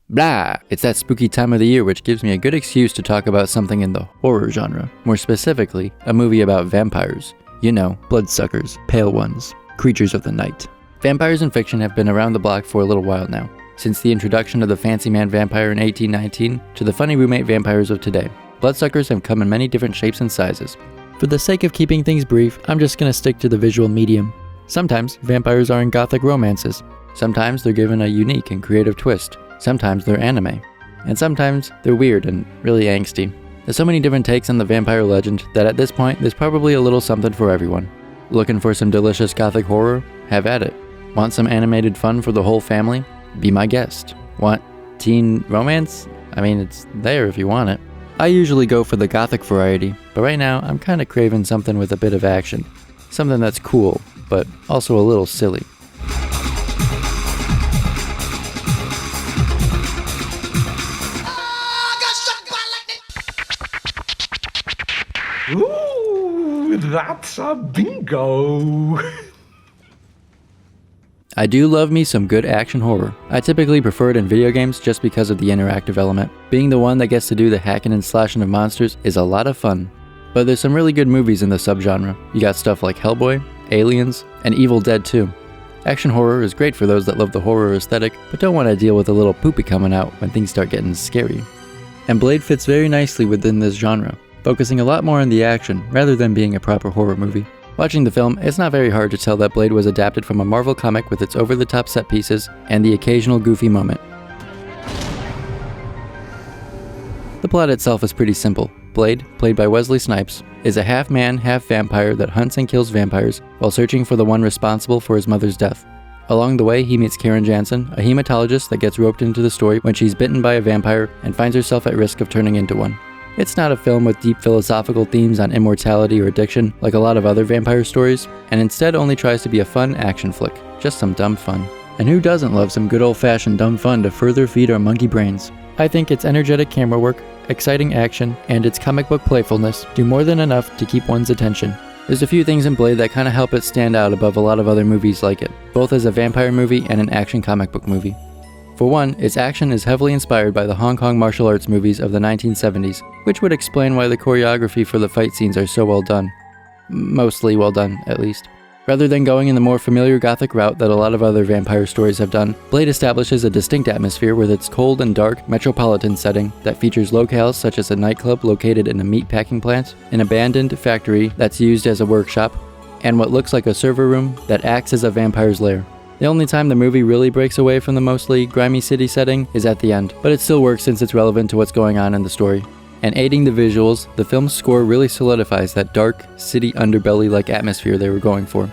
Blah! It's that spooky time of the year which gives me a good excuse to talk about something in the horror genre. More specifically, a movie about vampires. You know, bloodsuckers, pale ones, creatures of the night. Vampires in fiction have been around the block for a little while now, since the introduction of the fancy man vampire in 1819 to the funny roommate vampires of today. Bloodsuckers have come in many different shapes and sizes. For the sake of keeping things brief, I'm just gonna stick to the visual medium. Sometimes, vampires are in gothic romances. Sometimes they're given a unique and creative twist. Sometimes they're anime. And sometimes they're weird and really angsty. There's so many different takes on the vampire legend that at this point there's probably a little something for everyone. Looking for some delicious gothic horror? Have at it. Want some animated fun for the whole family? Be my guest. Want teen romance? I mean, it's there if you want it. I usually go for the gothic variety, but right now I'm kinda craving something with a bit of action. Something that's cool, but also a little silly. Ooh, that's a bingo! I do love me some good action horror. I typically prefer it in video games just because of the interactive element. Being the one that gets to do the hacking and slashing of monsters is a lot of fun. But there's some really good movies in the subgenre. You got stuff like Hellboy, Aliens, and Evil Dead 2. Action horror is great for those that love the horror aesthetic, but don't want to deal with a little poopy coming out when things start getting scary. And Blade fits very nicely within this genre, focusing a lot more on the action rather than being a proper horror movie. Watching the film, it's not very hard to tell that Blade was adapted from a Marvel comic with its over-the-top set pieces and the occasional goofy moment. The plot itself is pretty simple. Blade, played by Wesley Snipes, is a half-man, half-vampire that hunts and kills vampires while searching for the one responsible for his mother's death. Along the way, he meets Karen Jansen, a hematologist that gets roped into the story when she's bitten by a vampire and finds herself at risk of turning into one. It's not a film with deep philosophical themes on immortality or addiction like a lot of other vampire stories, and instead only tries to be a fun action flick, just some dumb fun. And who doesn't love some good old-fashioned dumb fun to further feed our monkey brains? I think its energetic camera work, exciting action, and its comic book playfulness do more than enough to keep one's attention. There's a few things in Blade that kinda help it stand out above a lot of other movies like it, both as a vampire movie and an action comic book movie. For one, its action is heavily inspired by the Hong Kong martial arts movies of the 1970s, which would explain why the choreography for the fight scenes are so well done. Mostly well done, at least. Rather than going in the more familiar gothic route that a lot of other vampire stories have done, Blade establishes a distinct atmosphere with its cold and dark metropolitan setting that features locales such as a nightclub located in a meat packing plant, an abandoned factory that's used as a workshop, and what looks like a server room that acts as a vampire's lair. The only time the movie really breaks away from the mostly grimy city setting is at the end, but it still works since it's relevant to what's going on in the story. And aiding the visuals, the film's score really solidifies that dark, city underbelly-like atmosphere they were going for.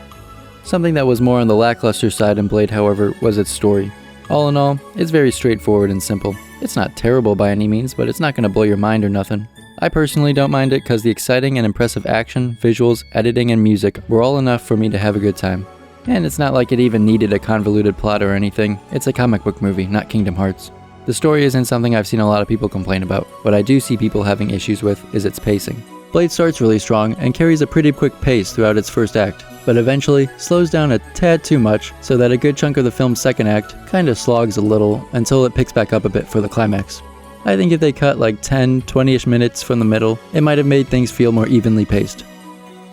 Something that was more on the lackluster side in Blade, however, was its story. All in all, it's very straightforward and simple. It's not terrible by any means, but it's not gonna blow your mind or nothing. I personally don't mind it because the exciting and impressive action, visuals, editing, and music were all enough for me to have a good time. And it's not like it even needed a convoluted plot or anything. It's a comic book movie, not Kingdom Hearts. The story isn't something I've seen a lot of people complain about. What I do see people having issues with is its pacing. Blade starts really strong and carries a pretty quick pace throughout its first act, but eventually slows down a tad too much so that a good chunk of the film's second act kinda slogs a little until it picks back up a bit for the climax. I think if they cut like 10-20ish minutes from the middle, it might have made things feel more evenly paced.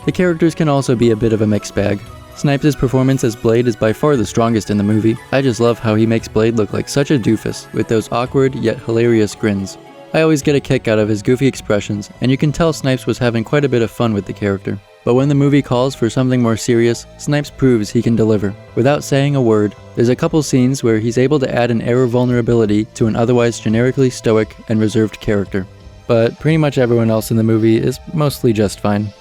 The characters can also be a bit of a mixed bag. Snipes' performance as Blade is by far the strongest in the movie. I just love how he makes Blade look like such a doofus with those awkward yet hilarious grins. I always get a kick out of his goofy expressions, and you can tell Snipes was having quite a bit of fun with the character. But when the movie calls for something more serious, Snipes proves he can deliver. Without saying a word, there's a couple scenes where he's able to add an air of vulnerability to an otherwise generically stoic and reserved character. But pretty much everyone else in the movie is mostly just fine.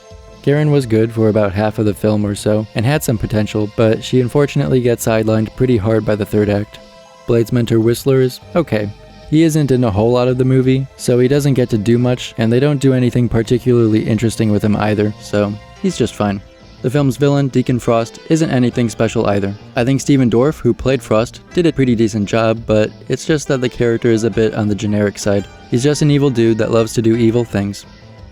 Karen was good for about half of the film or so, and had some potential, but she unfortunately gets sidelined pretty hard by the third act. Blade's mentor Whistler is okay. He isn't in a whole lot of the movie, so he doesn't get to do much, and they don't do anything particularly interesting with him either, so he's just fine. The film's villain, Deacon Frost, isn't anything special either. I think Stephen Dorff, who played Frost, did a pretty decent job, but it's just that the character is a bit on the generic side. He's just an evil dude that loves to do evil things.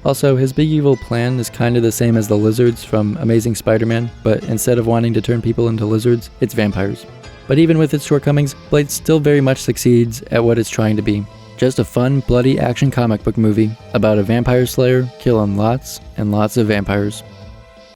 Also, his big evil plan is kinda the same as the lizards from Amazing Spider-Man, but instead of wanting to turn people into lizards, it's vampires. But even with its shortcomings, Blade still very much succeeds at what it's trying to be. Just a fun, bloody action comic book movie about a vampire slayer killing lots and lots of vampires.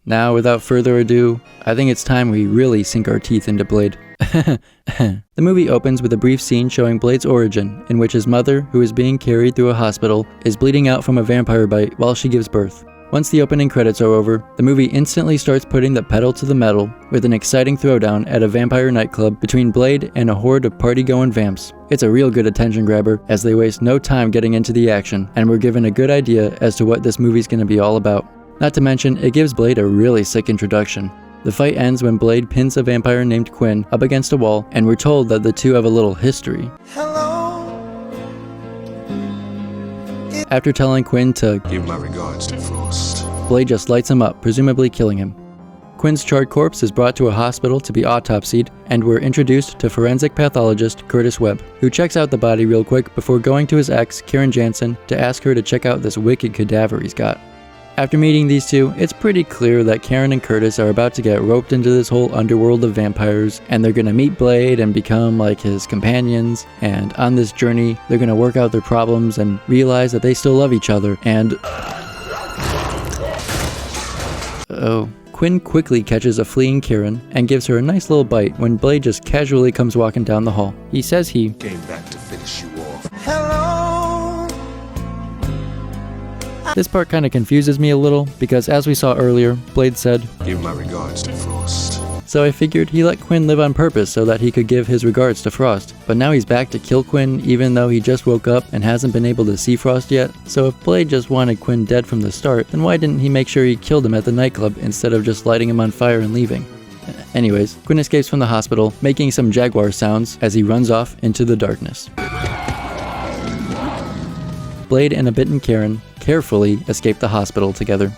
Now, without further ado, I think it's time we really sink our teeth into Blade. The movie opens with a brief scene showing Blade's origin, in which his mother, who is being carried through a hospital, is bleeding out from a vampire bite while she gives birth. Once the opening credits are over, the movie instantly starts putting the pedal to the metal with an exciting throwdown at a vampire nightclub between Blade and a horde of party-going vamps. It's a real good attention grabber as they waste no time getting into the action, and we're given a good idea as to what this movie's gonna be all about. Not to mention, it gives Blade a really sick introduction. The fight ends when Blade pins a vampire named Quinn up against a wall, and we're told that the two have a little history. After telling Quinn to give my regards to Frost, Blade just lights him up, presumably killing him. Quinn's charred corpse is brought to a hospital to be autopsied, and we're introduced to forensic pathologist Curtis Webb, who checks out the body real quick before going to his ex, Karen Jansen, to ask her to check out this wicked cadaver he's got. After meeting these two, it's pretty clear that Karen and Curtis are about to get roped into this whole underworld of vampires, and they're gonna meet Blade and become like his companions, and on this journey, they're gonna work out their problems and realize that they still love each other, and... Quinn quickly catches a fleeing Karen and gives her a nice little bite when Blade just casually comes walking down the hall. He says he came back to finish you off. This part kinda confuses me a little, because as we saw earlier, Blade said, give my regards to Frost. So I figured he let Quinn live on purpose so that he could give his regards to Frost. But now he's back to kill Quinn even though he just woke up and hasn't been able to see Frost yet. So if Blade just wanted Quinn dead from the start, then why didn't he make sure he killed him at the nightclub instead of just lighting him on fire and leaving? Anyways, Quinn escapes from the hospital, making some jaguar sounds as he runs off into the darkness. Blade and a bitten Karen carefully escape the hospital together.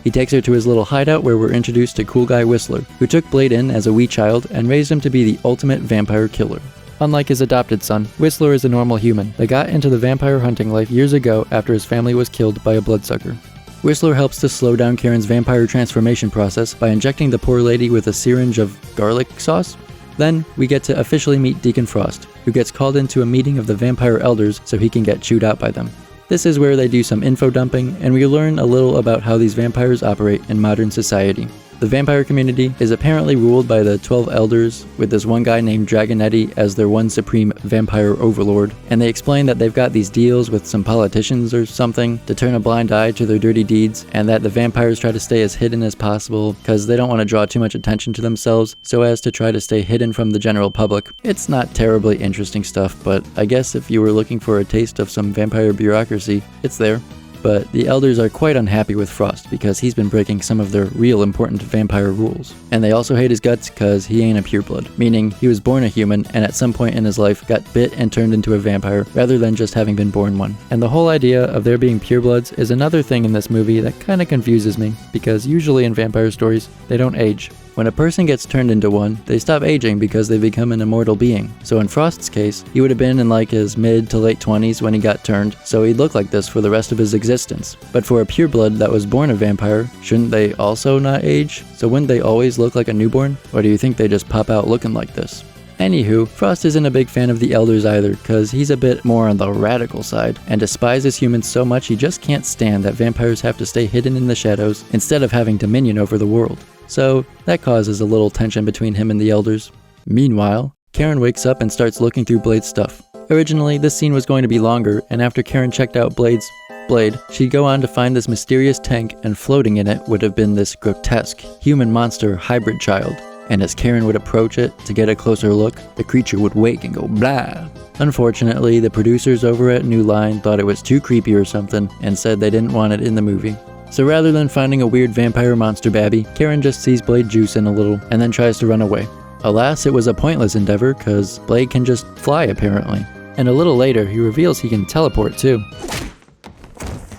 He takes her to his little hideout where we're introduced to Cool Guy Whistler, who took Blade in as a wee child and raised him to be the ultimate vampire killer. Unlike his adopted son, Whistler is a normal human that got into the vampire hunting life years ago after his family was killed by a bloodsucker. Whistler helps to slow down Karen's vampire transformation process by injecting the poor lady with a syringe of garlic sauce. Then, we get to officially meet Deacon Frost, who gets called into a meeting of the vampire elders so he can get chewed out by them. This is where they do some info dumping, and we learn a little about how these vampires operate in modern society. The vampire community is apparently ruled by the 12 elders, with this one guy named Dragonetti as their one supreme vampire overlord, and they explain that they've got these deals with some politicians or something to turn a blind eye to their dirty deeds, and that the vampires try to stay as hidden as possible because they don't want to draw too much attention to themselves, so as to try to stay hidden from the general public. It's not terribly interesting stuff, but I guess if you were looking for a taste of some vampire bureaucracy, it's there. But the elders are quite unhappy with Frost because he's been breaking some of their real important vampire rules. And they also hate his guts because he ain't a pureblood, meaning he was born a human and at some point in his life got bit and turned into a vampire rather than just having been born one. And the whole idea of there being purebloods is another thing in this movie that kinda confuses me, because usually in vampire stories, they don't age. When a person gets turned into one, they stop aging because they become an immortal being. So in Frost's case, he would have been in like his mid to late 20s when he got turned, so he'd look like this for the rest of his existence. But for a pureblood that was born a vampire, shouldn't they also not age? So wouldn't they always look like a newborn? Or do you think they just pop out looking like this? Anywho, Frost isn't a big fan of the elders either, cause he's a bit more on the radical side, and despises humans so much he just can't stand that vampires have to stay hidden in the shadows instead of having dominion over the world. So that causes a little tension between him and the elders. Meanwhile, Karen wakes up and starts looking through Blade's stuff. Originally, this scene was going to be longer, and after Karen checked out Blade, she'd go on to find this mysterious tank, and floating in it would have been this grotesque, human monster hybrid child. And as Karen would approach it to get a closer look, the creature would wake and go blah. Unfortunately, the producers over at New Line thought it was too creepy or something, and said they didn't want it in the movie. So rather than finding a weird vampire monster babby, Karen just sees Blade juicing a little, and then tries to run away. Alas, it was a pointless endeavor, cause Blade can just fly apparently. And a little later, he reveals he can teleport too.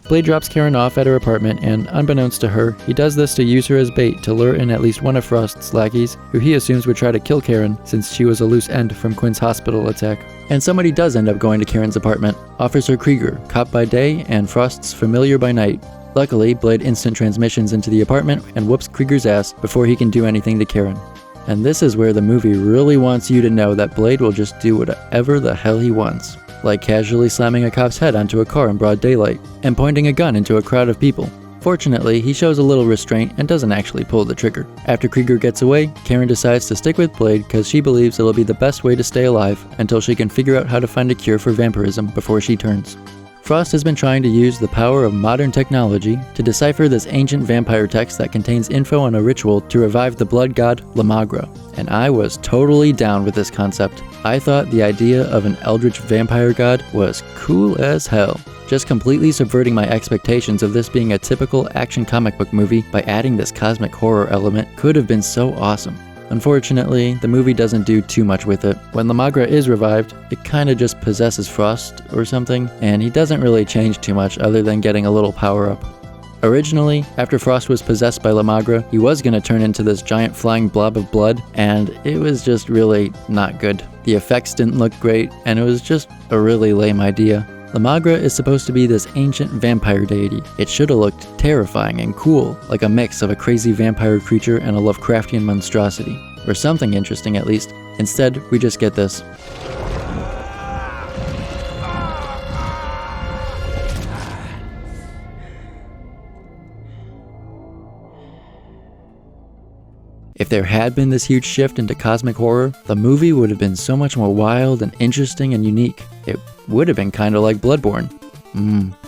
Blade drops Karen off at her apartment, and unbeknownst to her, he does this to use her as bait to lure in at least one of Frost's lackeys, who he assumes would try to kill Karen since she was a loose end from Quinn's hospital attack. And somebody does end up going to Karen's apartment, Officer Krieger, cop by day and Frost's familiar by night. Luckily, Blade instant transmissions into the apartment and whoops Krieger's ass before he can do anything to Karen. And this is where the movie really wants you to know that Blade will just do whatever the hell he wants. Like casually slamming a cop's head onto a car in broad daylight, and pointing a gun into a crowd of people. Fortunately, he shows a little restraint and doesn't actually pull the trigger. After Krieger gets away, Karen decides to stick with Blade because she believes it'll be the best way to stay alive until she can figure out how to find a cure for vampirism before she turns. Frost has been trying to use the power of modern technology to decipher this ancient vampire text that contains info on a ritual to revive the blood god Lamagra, and I was totally down with this concept. I thought the idea of an eldritch vampire god was cool as hell. Just completely subverting my expectations of this being a typical action comic book movie by adding this cosmic horror element could have been so awesome. Unfortunately, the movie doesn't do too much with it. When Lamagra is revived, it kinda just possesses Frost or something, and he doesn't really change too much other than getting a little power up. Originally, after Frost was possessed by Lamagra, he was gonna turn into this giant flying blob of blood, and it was just really not good. The effects didn't look great, and it was just a really lame idea. Lamagra is supposed to be this ancient vampire deity. It should have looked terrifying and cool, like a mix of a crazy vampire creature and a Lovecraftian monstrosity. Or something interesting at least. Instead, we just get this. If there had been this huge shift into cosmic horror, the movie would have been so much more wild and interesting and unique. It would have been kinda like Bloodborne.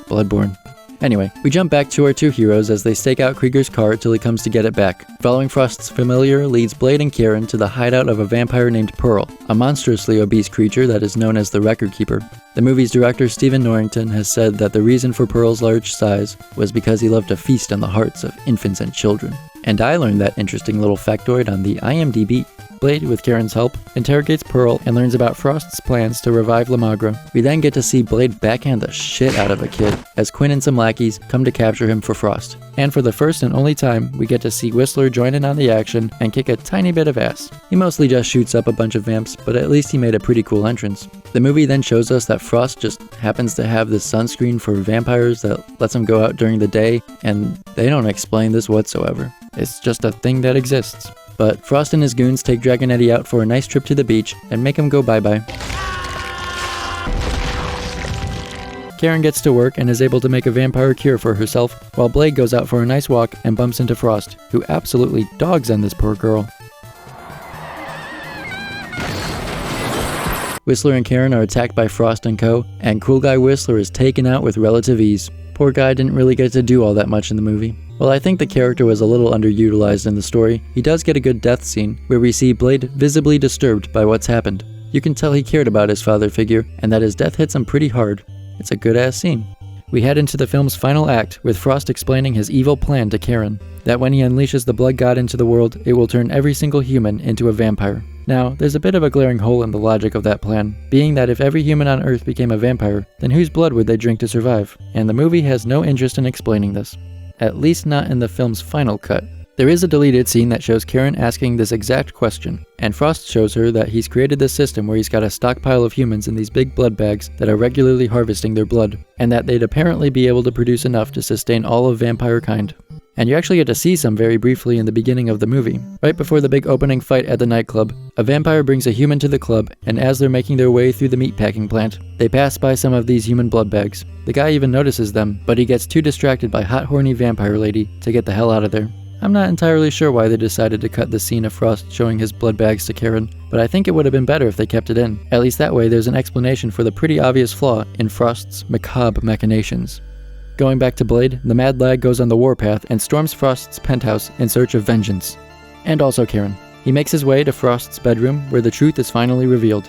Bloodborne. Anyway, we jump back to our two heroes as they stake out Krieger's car till he comes to get it back. Following Frost's familiar leads Blade and Karen to the hideout of a vampire named Pearl, a monstrously obese creature that is known as the Record Keeper. The movie's director Stephen Norrington has said that the reason for Pearl's large size was because he loved to feast on the hearts of infants and children. And I learned that interesting little factoid on the IMDb. Blade, with Karen's help, interrogates Pearl and learns about Frost's plans to revive Lamagra. We then get to see Blade backhand the shit out of a kid, as Quinn and some lackeys come to capture him for Frost. And for the first and only time, we get to see Whistler join in on the action and kick a tiny bit of ass. He mostly just shoots up a bunch of vamps, but at least he made a pretty cool entrance. The movie then shows us that Frost just happens to have this sunscreen for vampires that lets him go out during the day, and they don't explain this whatsoever. It's just a thing that exists. But Frost and his goons take Dragonetti out for a nice trip to the beach and make him go bye-bye. Karen gets to work and is able to make a vampire cure for herself, while Blade goes out for a nice walk and bumps into Frost, who absolutely dogs on this poor girl. Whistler and Karen are attacked by Frost and co., and Cool Guy Whistler is taken out with relative ease. Poor guy didn't really get to do all that much in the movie. While I think the character was a little underutilized in the story, he does get a good death scene, where we see Blade visibly disturbed by what's happened. You can tell he cared about his father figure, and that his death hits him pretty hard. It's a good-ass scene. We head into the film's final act, with Frost explaining his evil plan to Karen, that when he unleashes the blood god into the world, it will turn every single human into a vampire. Now, there's a bit of a glaring hole in the logic of that plan, being that if every human on Earth became a vampire, then whose blood would they drink to survive? And the movie has no interest in explaining this. At least not in the film's final cut. There is a deleted scene that shows Karen asking this exact question, and Frost shows her that he's created this system where he's got a stockpile of humans in these big blood bags that are regularly harvesting their blood, and that they'd apparently be able to produce enough to sustain all of vampire kind. And you actually get to see some very briefly in the beginning of the movie. Right before the big opening fight at the nightclub, a vampire brings a human to the club, and as they're making their way through the meatpacking plant, they pass by some of these human blood bags. The guy even notices them, but he gets too distracted by hot horny vampire lady to get the hell out of there. I'm not entirely sure why they decided to cut the scene of Frost showing his blood bags to Karen, but I think it would have been better if they kept it in. At least that way there's an explanation for the pretty obvious flaw in Frost's macabre machinations. Going back to Blade, the mad lad goes on the warpath and storms Frost's penthouse in search of vengeance. And also Karen. He makes his way to Frost's bedroom, where the truth is finally revealed.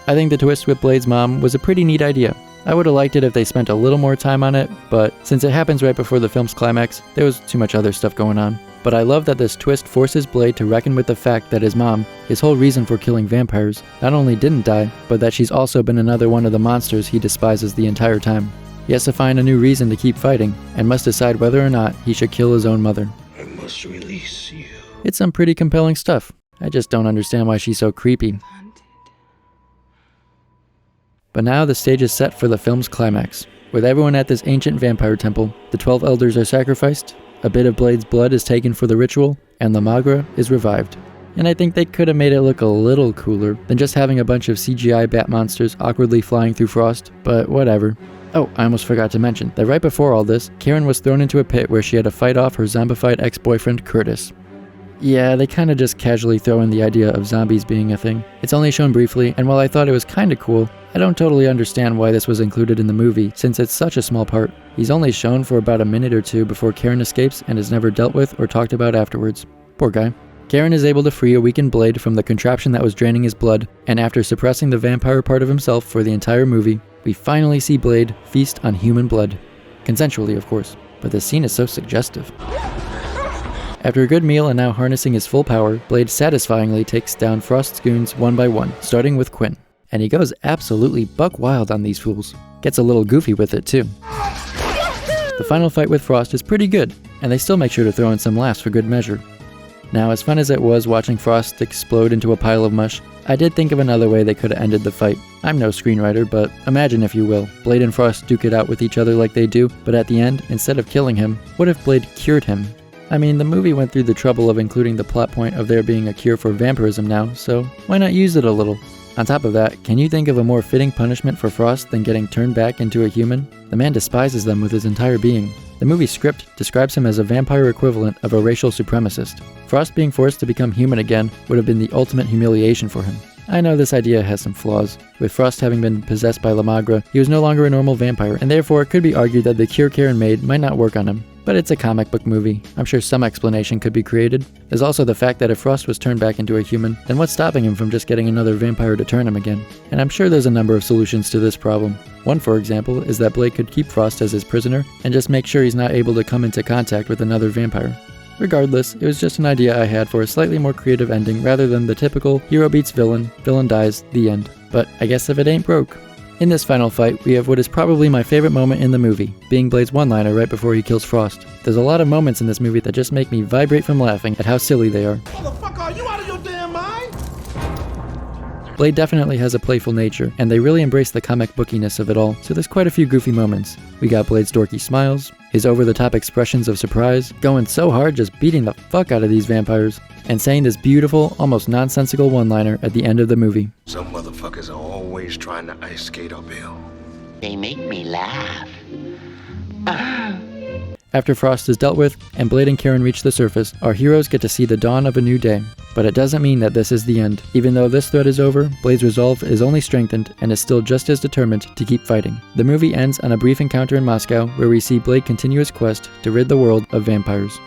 I think the twist with Blade's mom was a pretty neat idea. I would have liked it if they spent a little more time on it, but since it happens right before the film's climax, there was too much other stuff going on. But I love that this twist forces Blade to reckon with the fact that his mom, his whole reason for killing vampires, not only didn't die, but that she's also been another one of the monsters he despises the entire time. He has to find a new reason to keep fighting, and must decide whether or not he should kill his own mother. I must release you. It's some pretty compelling stuff. I just don't understand why she's so creepy. But now the stage is set for the film's climax. With everyone at this ancient vampire temple, the 12 elders are sacrificed, a bit of Blade's blood is taken for the ritual, and Lamagra is revived. and I think they could have made it look a little cooler than just having a bunch of CGI bat monsters awkwardly flying through frost, but whatever. Oh, I almost forgot to mention that right before all this, Karen was thrown into a pit where she had to fight off her zombified ex-boyfriend Curtis. Yeah, they kinda just casually throw in the idea of zombies being a thing. It's only shown briefly, and while I thought it was kinda cool, I don't totally understand why this was included in the movie, since it's such a small part. He's only shown for about a minute or two before Karen escapes and is never dealt with or talked about afterwards. Poor guy. Karen is able to free a weakened Blade from the contraption that was draining his blood, and after suppressing the vampire part of himself for the entire movie, we finally see Blade feast on human blood. Consensually, of course, but the scene is so suggestive. After a good meal and now harnessing his full power, Blade satisfyingly takes down Frost's goons one by one, starting with Quinn. And he goes absolutely buck wild on these fools. Gets a little goofy with it too. The final fight with Frost is pretty good, and they still make sure to throw in some laughs for good measure. Now, as fun as it was watching Frost explode into a pile of mush, I did think of another way they could have ended the fight. I'm no screenwriter, but imagine if you will, Blade and Frost duke it out with each other like they do, but at the end, instead of killing him, what if Blade cured him? I mean, the movie went through the trouble of including the plot point of there being a cure for vampirism now, so why not use it a little? On top of that, can you think of a more fitting punishment for Frost than getting turned back into a human? The man despises them with his entire being. The movie's script describes him as a vampire equivalent of a racial supremacist. Frost being forced to become human again would have been the ultimate humiliation for him. I know this idea has some flaws. With Frost having been possessed by La Magra, he was no longer a normal vampire, and therefore it could be argued that the cure Karen made might not work on him. But it's a comic book movie. I'm sure some explanation could be created. There's also the fact that if Frost was turned back into a human, then what's stopping him from just getting another vampire to turn him again? And I'm sure there's a number of solutions to this problem. One, for example, is that Blade could keep Frost as his prisoner and just make sure he's not able to come into contact with another vampire. Regardless, it was just an idea I had for a slightly more creative ending rather than the typical hero beats villain, villain dies, the end. But I guess if it ain't broke. In this final fight, we have what is probably my favorite moment in the movie, being Blade's one-liner right before he kills Frost. There's a lot of moments in this movie that just make me vibrate from laughing at how silly they are. Motherfucker, are you out of your damn mind? Blade definitely has a playful nature, and they really embrace the comic bookiness of it all, so there's quite a few goofy moments. We got Blade's dorky smiles, his over-the-top expressions of surprise, going so hard just beating the fuck out of these vampires, and saying this beautiful, almost nonsensical one-liner at the end of the movie. Some motherfuckers are always trying to ice skate uphill. They make me laugh. After Frost is dealt with, and Blade and Karen reach the surface, our heroes get to see the dawn of a new day. But it doesn't mean that this is the end. Even though this threat is over, Blade's resolve is only strengthened and is still just as determined to keep fighting. The movie ends on a brief encounter in Moscow where we see Blade continue his quest to rid the world of vampires.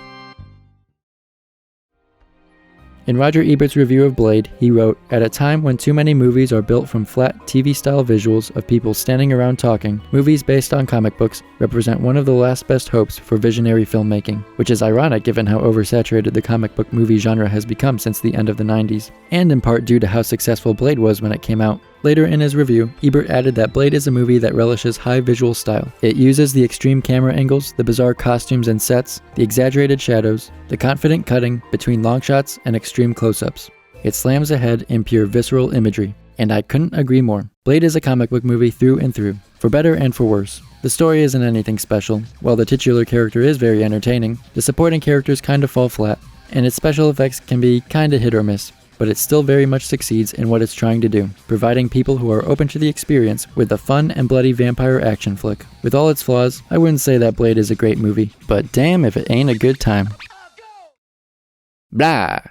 In Roger Ebert's review of Blade, he wrote, "At a time when too many movies are built from flat, TV-style visuals of people standing around talking, movies based on comic books represent one of the last best hopes for visionary filmmaking," which is ironic given how oversaturated the comic book movie genre has become since the end of the 90s, and in part due to how successful Blade was when it came out. Later in his review, Ebert added that Blade is a movie that relishes high visual style. It uses the extreme camera angles, the bizarre costumes and sets, the exaggerated shadows, the confident cutting between long shots and extreme close-ups. It slams ahead in pure visceral imagery. And I couldn't agree more. Blade is a comic book movie through and through, for better and for worse. The story isn't anything special. While the titular character is very entertaining, the supporting characters kind of fall flat, and its special effects can be kinda hit or miss. But it still very much succeeds in what it's trying to do, providing people who are open to the experience with a fun and bloody vampire action flick. With all its flaws, I wouldn't say that Blade is a great movie, but damn if it ain't a good time. Blah!